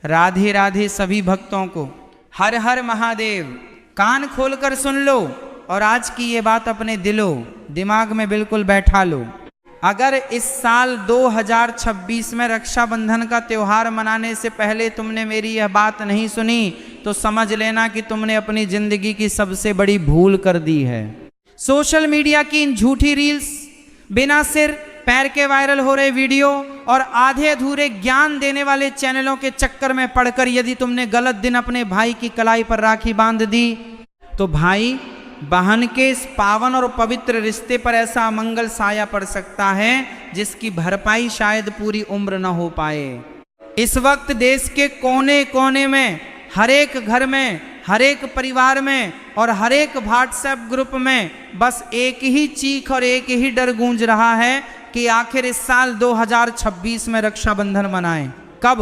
राधे राधे सभी भक्तों को। हर हर महादेव। कान खोलकर सुन लो और आज की ये बात अपने दिमाग में बिल्कुल बैठा लो। अगर इस साल 2026 में रक्षाबंधन का त्योहार मनाने से पहले तुमने मेरी यह बात नहीं सुनी तो समझ लेना कि तुमने अपनी जिंदगी की सबसे बड़ी भूल कर दी है। सोशल मीडिया की इन झूठी रील्स, बिना सिर पैर के वायरल हो रहे वीडियो और आधे अधूरे ज्ञान देने वाले चैनलों के चक्कर में पड़कर यदि तुमने गलत दिन अपने भाई की कलाई पर राखी बांध दी तो भाई बहन के इस पावन और पवित्र रिश्ते पर ऐसा अमंगल साया पड़ सकता है जिसकी भरपाई शायद पूरी उम्र न हो पाए। इस वक्त देश के कोने कोने में, हर एक घर में, हर एक परिवार में और हर एक व्हाट्सएप ग्रुप में बस एक ही चीख और एक ही डर गूंज रहा है कि आखिर इस साल 2026 में रक्षाबंधन मनाएं। कब?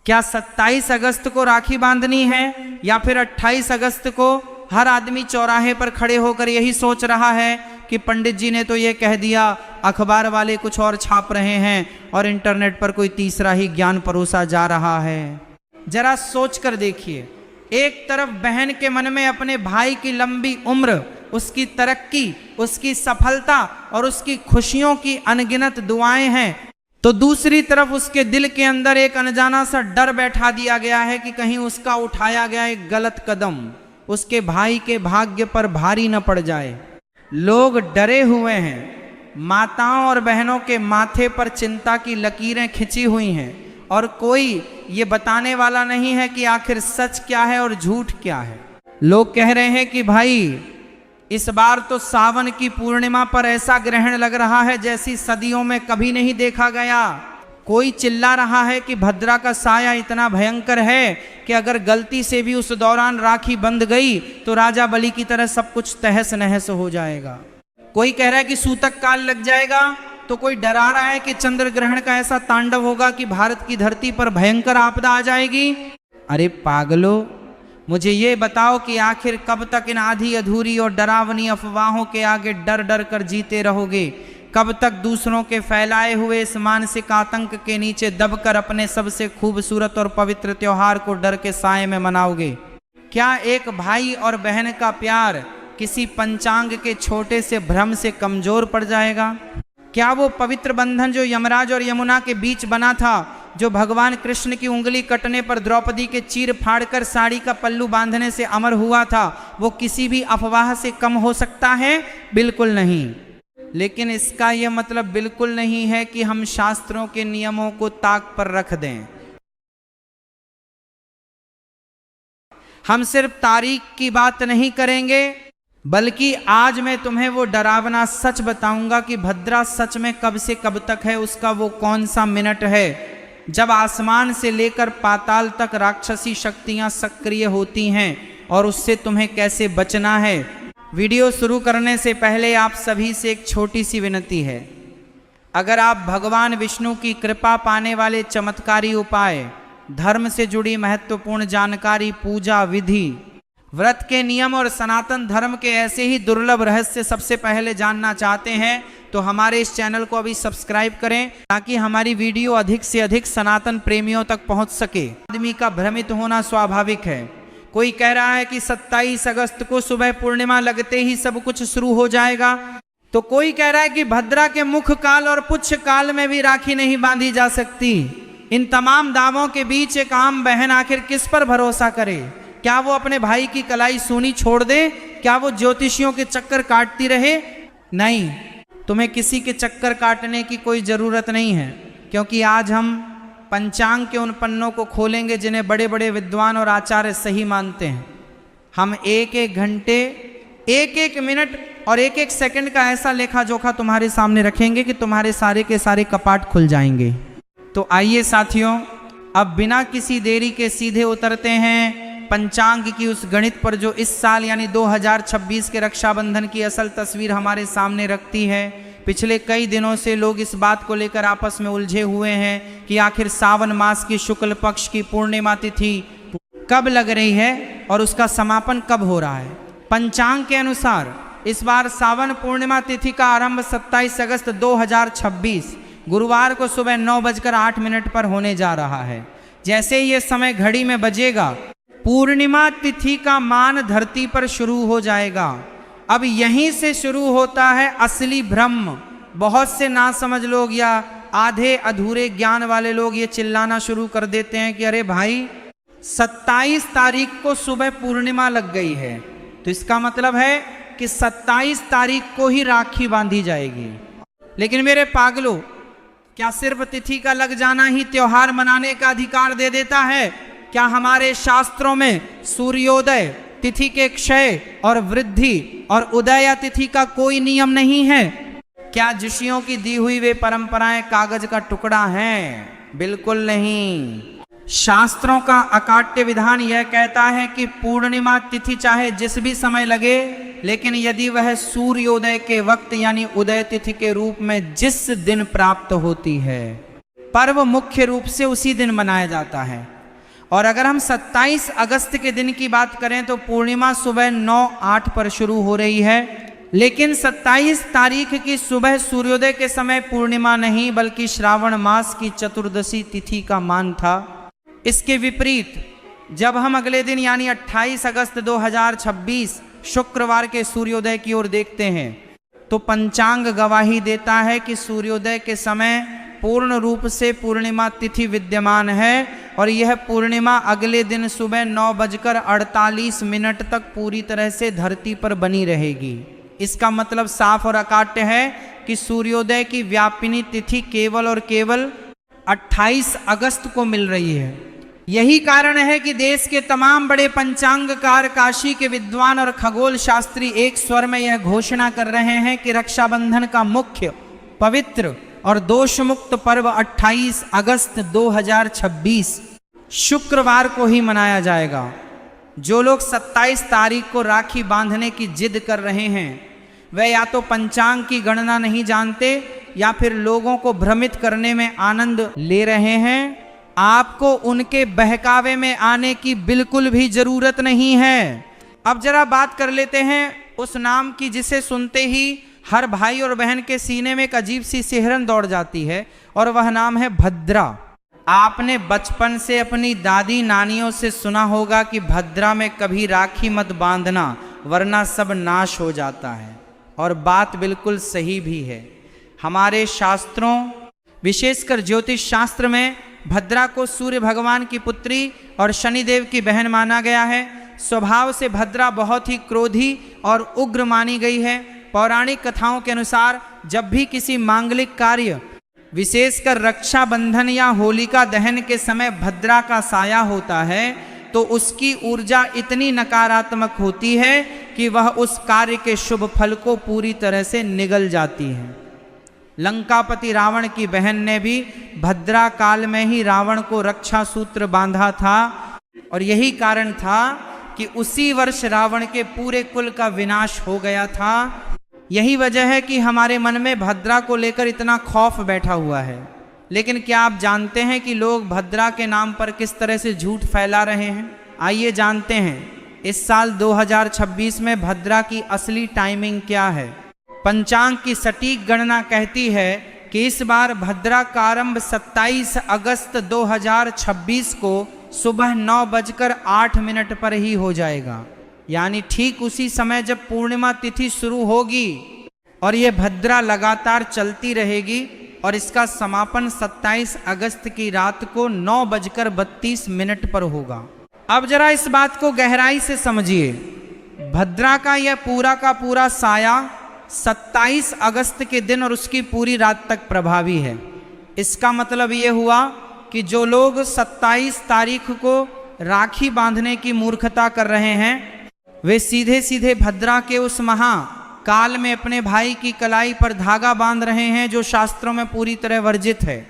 क्या 27 अगस्त को राखी बांधनी है या फिर 28 अगस्त को? हर आदमी चौराहे पर खड़े होकर यही सोच रहा है कि पंडित जी ने तो ये कह दिया, अखबार वाले कुछ और छाप रहे हैं और इंटरनेट पर कोई तीसरा ही ज्ञान परोसा जा रहा है। जरा सोच कर देखिए, एक तरफ बहन के मन में अपने भाई की लंबी उम्र, उसकी तरक्की, उसकी सफलता और उसकी खुशियों की अनगिनत दुआएं हैं, तो दूसरी तरफ उसके दिल के अंदर एक अनजाना सा डर बैठा दिया गया है कि कहीं उसका उठाया गया एक गलत कदम उसके भाई के भाग्य पर भारी न पड़ जाए। लोग डरे हुए हैं, माताओं और बहनों के माथे पर चिंता की लकीरें खिंची हुई हैं और कोई ये बताने वाला नहीं है कि आखिर सच क्या है और झूठ क्या है। लोग कह रहे हैं कि भाई इस बार तो सावन की पूर्णिमा पर ऐसा ग्रहण लग रहा है जैसी सदियों में कभी नहीं देखा गया। कोई चिल्ला रहा है कि भद्रा का साया इतना भयंकर है कि अगर गलती से भी उस दौरान राखी बंध गई तो राजा बलि की तरह सब कुछ तहस नहस हो जाएगा। कोई कह रहा है कि सूतक काल लग जाएगा, तो कोई डरा रहा है कि चंद्र ग्रहण का ऐसा तांडव होगा कि भारत की धरती पर भयंकर आपदा आ जाएगी। अरे पागलो, मुझे ये बताओ कि आखिर कब तक इन आधी अधूरी और डरावनी अफवाहों के आगे डर डर कर जीते रहोगे? कब तक दूसरों के फैलाए हुए इस मानसिक आतंक के नीचे दबकर अपने सबसे खूबसूरत और पवित्र त्योहार को डर के साए में मनाओगे? क्या एक भाई और बहन का प्यार किसी पंचांग के छोटे से भ्रम से कमजोर पड़ जाएगा? क्या वो पवित्र बंधन जो यमराज और यमुना के बीच बना था, जो भगवान कृष्ण की उंगली कटने पर द्रौपदी के चीर फाड़कर साड़ी का पल्लू बांधने से अमर हुआ था, वो किसी भी अफवाह से कम हो सकता है? बिल्कुल नहीं। लेकिन इसका यह मतलब बिल्कुल नहीं है कि हम शास्त्रों के नियमों को ताक पर रख दें। हम सिर्फ तारीख की बात नहीं करेंगे, बल्कि आज मैं तुम्हें वो डरावना सच बताऊंगा कि भद्रा सच में कब से कब तक है। उसका वो कौन सा मिनट है जब आसमान से लेकर पाताल तक राक्षसी शक्तियां सक्रिय होती हैं और उससे तुम्हें कैसे बचना है। वीडियो शुरू करने से पहले आप सभी से एक छोटी सी विनती है। अगर आप भगवान विष्णु की कृपा पाने वाले चमत्कारी उपाय, धर्म से जुड़ी महत्वपूर्ण जानकारी, पूजा विधि, व्रत के नियम और सनातन धर्म के ऐसे ही दुर्लभ रहस्य सबसे पहले जानना चाहते हैं तो हमारे इस चैनल को अभी सब्सक्राइब करें ताकि हमारी वीडियो अधिक से अधिक सनातन प्रेमियों तक पहुंच सके। आदमी का भ्रमित होना स्वाभाविक है। कोई कह रहा है कि 27 अगस्त को सुबह पूर्णिमा लगते ही सब कुछ शुरू हो जाएगा, तो कोई कह रहा है कि भद्रा के मुख काल और पुच्छ काल में भी राखी नहीं बांधी जा सकती। इन तमाम दावों के बीच एक आम बहन आखिर किस पर भरोसा करे? क्या वो अपने भाई की कलाई सूनी छोड़ दे? क्या वो ज्योतिषियों के चक्कर काटती रहे? नहीं, तुम्हें किसी के चक्कर काटने की कोई जरूरत नहीं है, क्योंकि आज हम पंचांग के उन पन्नों को खोलेंगे जिन्हें बड़े बड़े विद्वान और आचार्य सही मानते हैं। हम एक एक घंटे, एक एक मिनट और एक एक सेकंड का ऐसा लेखा जोखा तुम्हारे सामने रखेंगे कि तुम्हारे सारे के सारे कपाट खुल जाएंगे। तो आइए साथियों, अब बिना किसी देरी के सीधे उतरते हैं पंचांग की उस गणित पर जो इस साल यानी 2026 के रक्षाबंधन की असल तस्वीर हमारे सामने रखती है। पिछले कई दिनों से लोग इस बात को लेकर आपस में उलझे हुए हैं कि आखिर सावन मास की शुक्ल पक्ष की पूर्णिमा तिथि कब लग रही है और उसका समापन कब हो रहा है। पंचांग के अनुसार इस बार सावन पूर्णिमा तिथि का आरंभ 27 अगस्त 2026 गुरुवार को सुबह 9:08 पर होने जा रहा है। जैसे ये समय घड़ी में बजेगा, पूर्णिमा तिथि का मान धरती पर शुरू हो जाएगा। अब यहीं से शुरू होता है असली ब्रह्म। बहुत से नासमझ लोग या आधे अधूरे ज्ञान वाले लोग ये चिल्लाना शुरू कर देते हैं कि अरे भाई 27 तारीख को सुबह पूर्णिमा लग गई है, तो इसका मतलब है कि 27 तारीख को ही राखी बांधी जाएगी। लेकिन मेरे पागलों, क्या सिर्फ तिथि का लग जाना ही त्योहार मनाने का अधिकार दे देता है? क्या हमारे शास्त्रों में सूर्योदय, तिथि के क्षय और वृद्धि और उदय तिथि का कोई नियम नहीं है? क्या ऋषियों की दी हुई वे परंपराएं कागज का टुकड़ा हैं? बिल्कुल नहीं। शास्त्रों का अकाट्य विधान यह कहता है कि पूर्णिमा तिथि चाहे जिस भी समय लगे, लेकिन यदि वह सूर्योदय के वक्त यानी उदय तिथि के रूप में जिस दिन प्राप्त होती है, पर्व मुख्य रूप से उसी दिन मनाया जाता है। और अगर हम 27 अगस्त के दिन की बात करें तो पूर्णिमा सुबह 9:08 पर शुरू हो रही है, लेकिन 27 तारीख की सुबह सूर्योदय के समय पूर्णिमा नहीं बल्कि श्रावण मास की चतुर्दशी तिथि का मान था। इसके विपरीत जब हम अगले दिन यानी 28 अगस्त 2026 शुक्रवार के सूर्योदय की ओर देखते हैं तो पंचांग गवाही देता है कि सूर्योदय के समय पूर्ण रूप से पूर्णिमा तिथि विद्यमान है और यह पूर्णिमा अगले दिन सुबह 9:48 तक पूरी तरह से धरती पर बनी रहेगी। इसका मतलब साफ और अकाट्य है कि सूर्योदय की व्यापिनी तिथि केवल और केवल 28 अगस्त को मिल रही है। यही कारण है कि देश के तमाम बड़े पंचांगकार, काशी के विद्वान और खगोल शास्त्री एक स्वर में यह घोषणा कर रहे हैं कि रक्षाबंधन का मुख्य, पवित्र और दोष मुक्त पर्व 28 अगस्त 2026 शुक्रवार को ही मनाया जाएगा। जो लोग 27 तारीख को राखी बांधने की जिद कर रहे हैं वे या तो पंचांग की गणना नहीं जानते या फिर लोगों को भ्रमित करने में आनंद ले रहे हैं। आपको उनके बहकावे में आने की बिल्कुल भी जरूरत नहीं है। अब जरा बात कर लेते हैं उस नाम की जिसे सुनते ही हर भाई और बहन के सीने में एक अजीब सी सिहरन दौड़ जाती है, और वह नाम है भद्रा। आपने बचपन से अपनी दादी नानियों से सुना होगा कि भद्रा में कभी राखी मत बांधना वरना सब नाश हो जाता है, और बात बिल्कुल सही भी है। हमारे शास्त्रों, विशेषकर ज्योतिष शास्त्र में भद्रा को सूर्य भगवान की पुत्री और शनिदेव की बहन माना गया है। स्वभाव से भद्रा बहुत ही क्रोधी और उग्र मानी गई है। पौराणिक कथाओं के अनुसार जब भी किसी मांगलिक कार्य, विशेषकर रक्षाबंधन या होलिका दहन के समय भद्रा का साया होता है तो उसकी ऊर्जा इतनी नकारात्मक होती है कि वह उस कार्य के शुभ फल को पूरी तरह से निगल जाती है। लंकापति रावण की बहन ने भी भद्रा काल में ही रावण को रक्षा सूत्र बांधा था, और यही कारण था कि उसी वर्ष रावण के पूरे कुल का विनाश हो गया था। यही वजह है कि हमारे मन में भद्रा को लेकर इतना खौफ बैठा हुआ है। लेकिन क्या आप जानते हैं कि लोग भद्रा के नाम पर किस तरह से झूठ फैला रहे हैं? आइए जानते हैं इस साल 2026 में भद्रा की असली टाइमिंग क्या है। पंचांग की सटीक गणना कहती है कि इस बार भद्रा का आरंभ 27 अगस्त 2026 को सुबह 9:08 पर ही हो जाएगा, यानी ठीक उसी समय जब पूर्णिमा तिथि शुरू होगी, और यह भद्रा लगातार चलती रहेगी और इसका समापन 27 अगस्त की रात को 9:32 पर होगा। अब जरा इस बात को गहराई से समझिए। भद्रा का यह पूरा का पूरा साया 27 अगस्त के दिन और उसकी पूरी रात तक प्रभावी है। इसका मतलब ये हुआ कि जो लोग 27 तारीख को राखी बांधने की मूर्खता कर रहे हैं वे सीधे सीधे भद्रा के उस महा काल में अपने भाई की कलाई पर धागा बांध रहे हैं, जो शास्त्रों में पूरी तरह वर्जित है।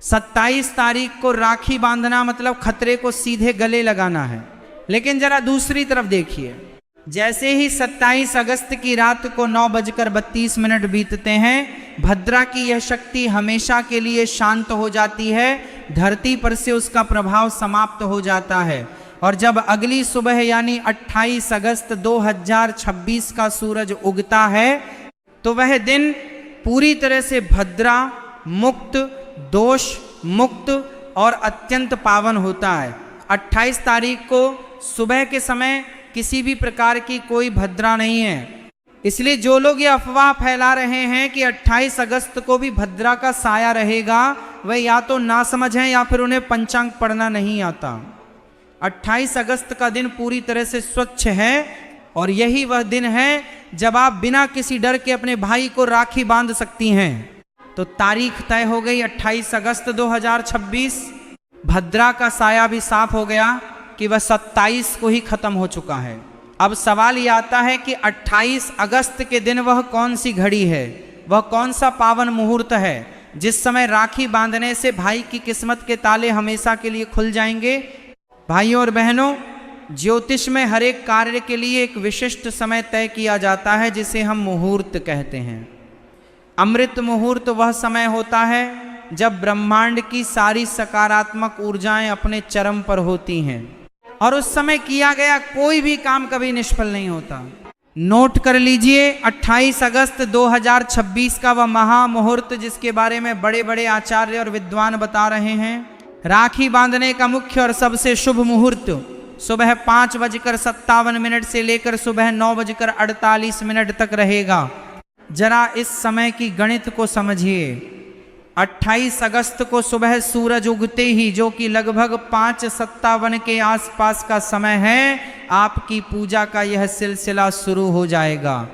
27 तारीख को राखी बांधना मतलब खतरे को सीधे गले लगाना है। लेकिन जरा दूसरी तरफ देखिए, जैसे ही 27 अगस्त की रात को 9:32 बीतते हैं, भद्रा की यह शक्ति हमेशा के लिए शांत हो जाती है, धरती पर से उसका प्रभाव समाप्त हो जाता है। और जब अगली सुबह यानी 28 अगस्त 2026 का सूरज उगता है तो वह दिन पूरी तरह से भद्रा मुक्त, दोष मुक्त, और अत्यंत पावन होता है। 28 तारीख को सुबह के समय किसी भी प्रकार की कोई भद्रा नहीं है। इसलिए जो लोग ये अफवाह फैला रहे हैं कि 28 अगस्त को भी भद्रा का साया रहेगा, वह या तो नासमझ हैं या फिर उन्हें पंचांग पढ़ना नहीं आता। 28 अगस्त का दिन पूरी तरह से स्वच्छ है और यही वह दिन है जब आप बिना किसी डर के अपने भाई को राखी बांध सकती हैं। तो तारीख तय हो गई 28 अगस्त 2026। भद्रा का साया भी साफ हो गया कि वह 27 को ही खत्म हो चुका है। अब सवाल ये आता है कि 28 अगस्त के दिन वह कौन सी घड़ी है, वह कौन सा पावन मुहूर्त है जिस समय राखी बांधने से भाई की किस्मत के ताले हमेशा के लिए खुल जाएंगे। भाइयों और बहनों, ज्योतिष में हर एक कार्य के लिए एक विशिष्ट समय तय किया जाता है जिसे हम मुहूर्त कहते हैं। अमृत मुहूर्त वह समय होता है जब ब्रह्मांड की सारी सकारात्मक ऊर्जाएं अपने चरम पर होती हैं और उस समय किया गया कोई भी काम कभी निष्फल नहीं होता। नोट कर लीजिए, 28 अगस्त 2026 का वह महामुहूर्त जिसके बारे में बड़े बड़े आचार्य और विद्वान बता रहे हैं। राखी बांधने का मुख्य और सबसे शुभ मुहूर्त सुबह 5:57 से लेकर सुबह 9:48 तक रहेगा। जरा इस समय की गणित को समझिए। 28 अगस्त को सुबह सूरज उगते ही, जो कि लगभग 5:57 के आसपास का समय है, आपकी पूजा का यह सिलसिला शुरू हो जाएगा।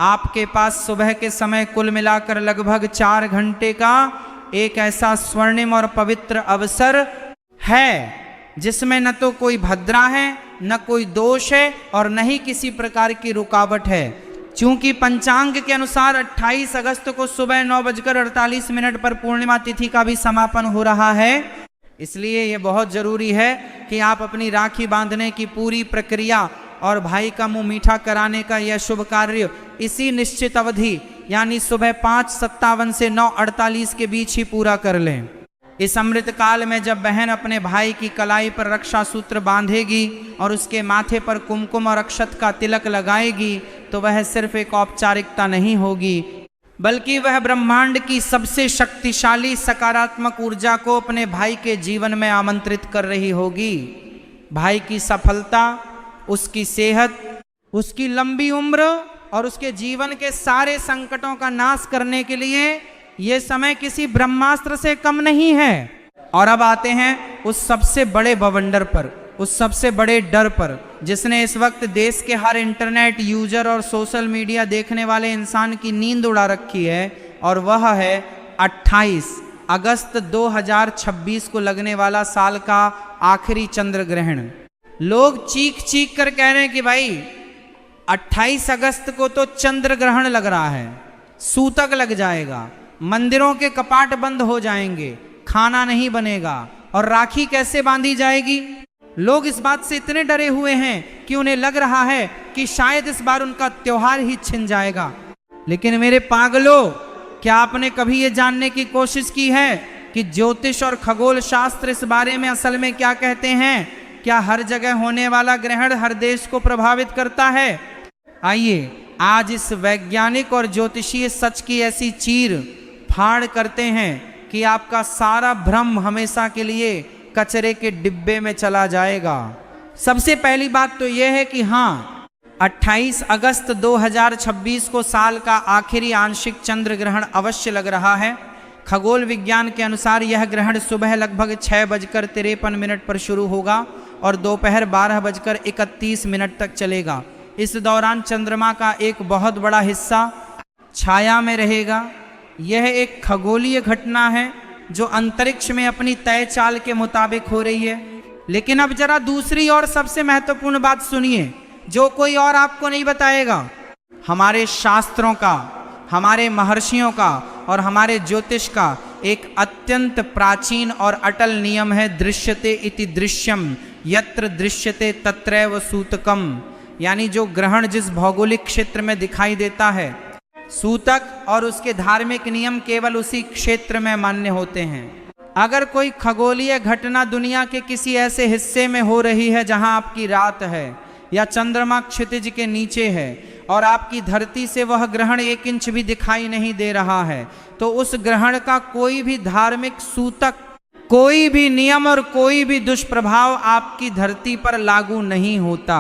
आपके पास सुबह के समय कुल मिलाकर लगभग 4 घंटे का एक ऐसा स्वर्णिम और पवित्र अवसर है जिसमें न तो कोई भद्रा है, न कोई दोष है और न ही किसी प्रकार की रुकावट है। चूंकि पंचांग के अनुसार 28 अगस्त को सुबह 9:48 पर पूर्णिमा तिथि का भी समापन हो रहा है, इसलिए यह बहुत जरूरी है कि आप अपनी राखी बांधने की पूरी प्रक्रिया और भाई का मुंह मीठा कराने का यह शुभ कार्य इसी निश्चित अवधि यानी सुबह 5:57 से 9:48 के बीच ही पूरा कर लें। इस अमृत काल में जब बहन अपने भाई की कलाई पर रक्षा सूत्र बांधेगी और उसके माथे पर कुमकुम और अक्षत का तिलक लगाएगी, तो वह सिर्फ एक औपचारिकता नहीं होगी, बल्कि वह ब्रह्मांड की सबसे शक्तिशाली सकारात्मक ऊर्जा को अपने भाई के जीवन में आमंत्रित कर रही होगी। भाई की सफलता, उसकी सेहत, उसकी लंबी उम्र और उसके जीवन के सारे संकटों का नाश करने के लिए ये समय किसी ब्रह्मास्त्र से कम नहीं है। और अब आते हैं उस सबसे बड़े बवंडर पर, उस सबसे बड़े डर पर जिसने इस वक्त देश के हर इंटरनेट यूजर और सोशल मीडिया देखने वाले इंसान की नींद उड़ा रखी है, और वह है 28 अगस्त 2026 को लगने वाला साल का आखिरी चंद्र ग्रहण। लोग चीख चीख कर कह रहे हैं कि भाई 28 अगस्त को तो चंद्र ग्रहण लग रहा है, सूतक लग जाएगा, मंदिरों के कपाट बंद हो जाएंगे, खाना नहीं बनेगा और राखी कैसे बांधी जाएगी। लोग इस बात से इतने डरे हुए हैं कि उन्हें लग रहा है कि शायद इस बार उनका त्योहार ही छिन जाएगा। लेकिन मेरे पागलों, क्या आपने कभी ये जानने की कोशिश की है कि ज्योतिष और खगोल शास्त्र इस बारे में असल में क्या कहते हैं? क्या हर जगह होने वाला ग्रहण हर देश को प्रभावित करता है? आइए आज इस वैज्ञानिक और ज्योतिषीय सच की ऐसी चीर फाड़ करते हैं कि आपका सारा भ्रम हमेशा के लिए कचरे के डिब्बे में चला जाएगा। सबसे पहली बात तो यह है कि हाँ, 28 अगस्त 2026 को साल का आखिरी आंशिक चंद्र ग्रहण अवश्य लग रहा है। खगोल विज्ञान के अनुसार यह ग्रहण सुबह लगभग 6:53 पर शुरू होगा और दोपहर 12:31 तक चलेगा। इस दौरान चंद्रमा का एक बहुत बड़ा हिस्सा छाया में रहेगा। यह एक खगोलीय घटना है जो अंतरिक्ष में अपनी तय चाल के मुताबिक हो रही है। लेकिन अब जरा दूसरी और सबसे महत्वपूर्ण बात सुनिए, जो कोई और आपको नहीं बताएगा। हमारे शास्त्रों का, हमारे महर्षियों का और हमारे ज्योतिष का एक अत्यंत प्राचीन और अटल नियम है, दृश्यते इति दृश्यम यत्र दृश्यते तत्रैव सूतकम। यानी जो ग्रहण जिस भौगोलिक क्षेत्र में दिखाई देता है, सूतक और उसके धार्मिक नियम केवल उसी क्षेत्र में मान्य होते हैं। अगर कोई खगोलीय घटना दुनिया के किसी ऐसे हिस्से में हो रही है जहां आपकी रात है या चंद्रमा क्षितिज के नीचे है और आपकी धरती से वह ग्रहण 1 इंच भी दिखाई नहीं दे रहा है, तो उस ग्रहण का कोई भी धार्मिक सूतक, कोई भी नियम और कोई भी दुष्प्रभाव आपकी धरती पर लागू नहीं होता।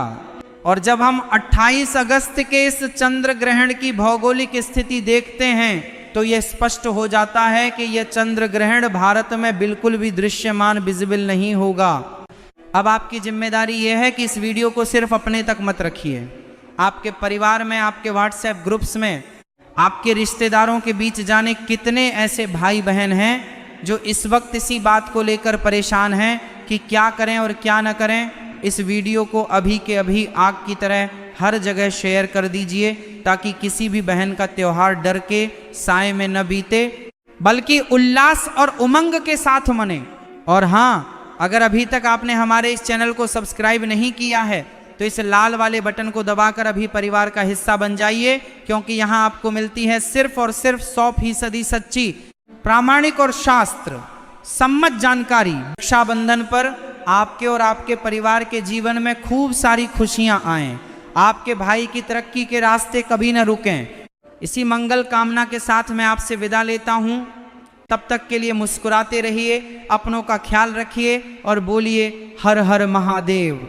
और जब हम 28 अगस्त के इस चंद्र ग्रहण की भौगोलिक स्थिति देखते हैं तो यह स्पष्ट हो जाता है कि यह चंद्र ग्रहण भारत में बिल्कुल भी दृश्यमान विजिबल नहीं होगा। अब आपकी जिम्मेदारी यह है कि इस वीडियो को सिर्फ अपने तक मत रखिए, आपके परिवार में, आपके व्हाट्सएप ग्रुप्स में, आपके रिश्तेदारों के बीच जाने कितने ऐसे भाई बहन हैं जो इस वक्त इसी बात को लेकर परेशान हैं कि क्या करें और क्या न करें। इस वीडियो को अभी के अभी आग की तरह हर जगह शेयर कर दीजिए ताकि किसी भी बहन का त्योहार डर के साए में न बीते बल्कि उल्लास और उमंग के साथ मने। और हाँ, अगर अभी तक आपने हमारे इस चैनल को सब्सक्राइब नहीं किया है तो इस लाल वाले बटन को दबाकर अभी परिवार का हिस्सा बन जाइए, क्योंकि यहाँ आपको मिलती है सिर्फ और सिर्फ 100% सच्ची, प्रामाणिक और शास्त्र सम्मत जानकारी। रक्षाबंधन पर आपके और आपके परिवार के जीवन में खूब सारी खुशियां आएं, आपके भाई की तरक्की के रास्ते कभी न रुकें। इसी मंगल कामना के साथ मैं आपसे विदा लेता हूं। तब तक के लिए मुस्कुराते रहिए, अपनों का ख्याल रखिए और बोलिए हर हर महादेव।